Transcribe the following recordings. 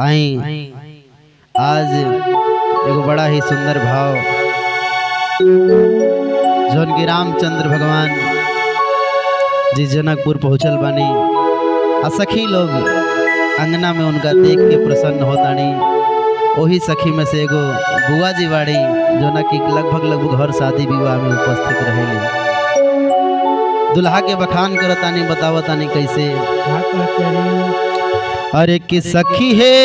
आई आज एगो बड़ा ही सुंदर भाव जौन की रामचंद्र भगवान जी जनकपुर पहुँचल बानी आ सखी लोग अंगना में उनका देख के प्रसन्न होतानी। वही सखी में से एगो बुआ जी बाड़ी जो न कि लगभग हर शादी विवाह में उपस्थित रहेली। दुल्हा के बखान करतानी बतावतानी कैसे। अरे कि सखी है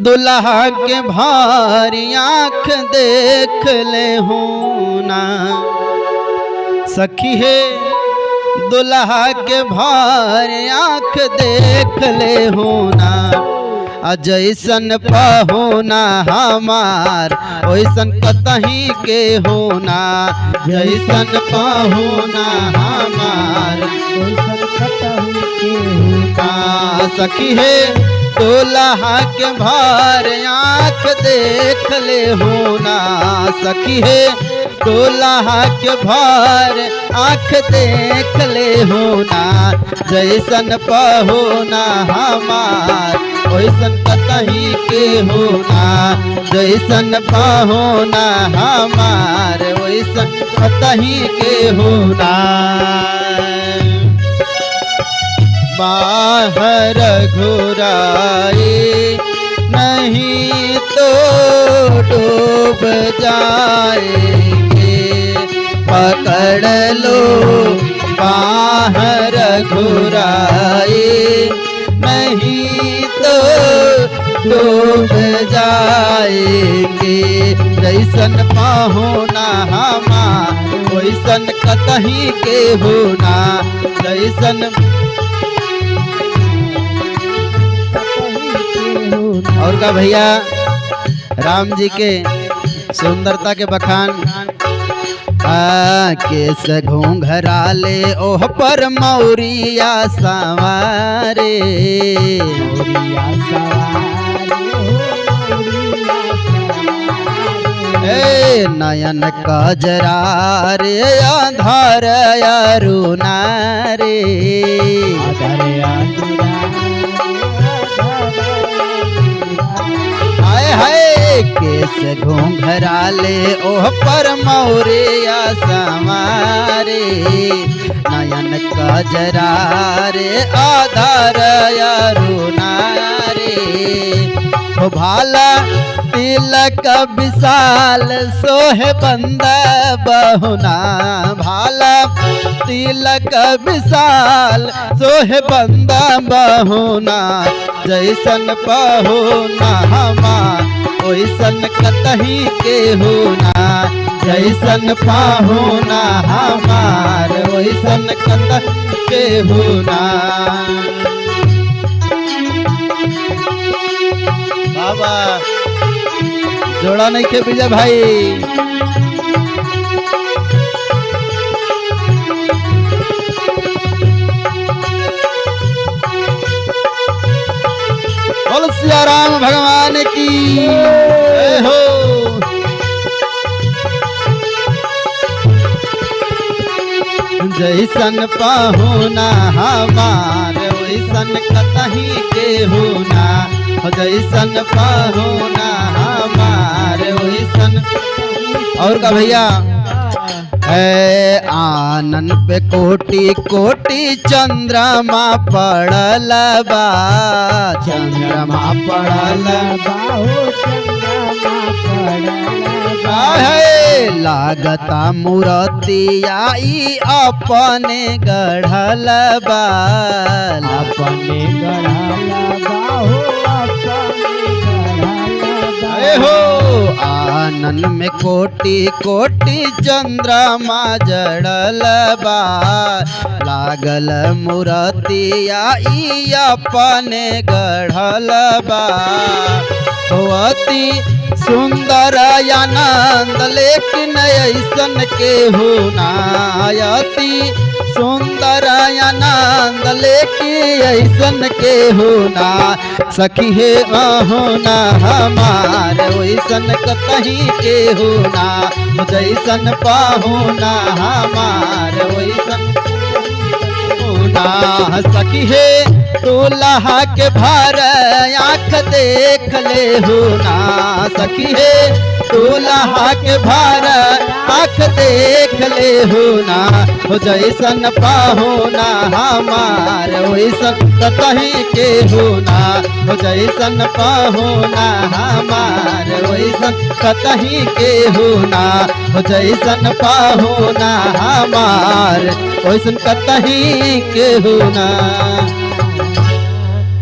दुल्हा के भारी आँख देख ले हूँ ना, सखी है दुल्हा के भारी आँख देख ले हूँ ना, जैसन पहुना हमार वैसन कतही के होना, जैसन पहुना हमार वैसन कतही के होना। सखी है दुल्हा के भार आँख देख ले होना, सखी है दुल्हा के भार आँख देख ले होना, जैसन पहुना हमार वैसन कतही के होना, जैसन पहुना हमार वैसन कतही के होना। बाहर घुराए नहीं तो डूब जाएंगे, पकड़ लो बाहर घुराए नहीं तो डूब जाएंगे, जैसन पहुना हमार वैसन कतही के होना, जैसन और का भैया राम जी के सुंदरता के बखान। केस घूंघरा ले ओह पर मौरिया सवारे, नयन कजरा रे आधार अरुणा रे, केस घूंघरा ले ओह पर मौरिया समारे, नयन कजरा रे आधार अरुणा रे, भाला तिलक विशाल सोहे बंद बहुना, भाला तिलक विशाल सोहे बंद बहुना, जैसन पहुना हमार वैसन कतही के होना, जैसन पहुना हमार वैसन कतही के होना। बाबा जोड़ा नहीं के विजय भाई। बोल सिया राम भगवान की जय हो। जैसन पहुना हमार वैसन कतही के होना, जैसन पहुना हमार वैसन। और का भैया आनन पे कोटि कोटि चंद्रमा पड़ल बा, चंद्रमा पड़ल बा हो चंद्रमा पड़ल बा, लागता मूर्तिया ई अपने गढ़ल बा, अपने गढ़ल बा हो हो। आनन में कोटि कोटि चंद्रमा जड़ल बा, लागल मूर्तिया ई अपने गढ़ल बा, अति सुंदर आनंद लेकिन ऐसन के होना, अति सुंदर आनंद लेकिन ऐसन के होना, सखी है होना हमार वैसन कतही के होना, जैसन पाहुना हमार वैसन ना सखी हे दूल्हा के भार आँख देख ले हो ना सखी हे दूल्हा के भार आँख देख ले हो ना हो जैसन पाहो ना हमार वैसन कतही के हो ना हो जैसन पाहो ना हमार वैसन कतही के हो ना हो जैसन पाहो ना हमार वैसन कतही के हो ना।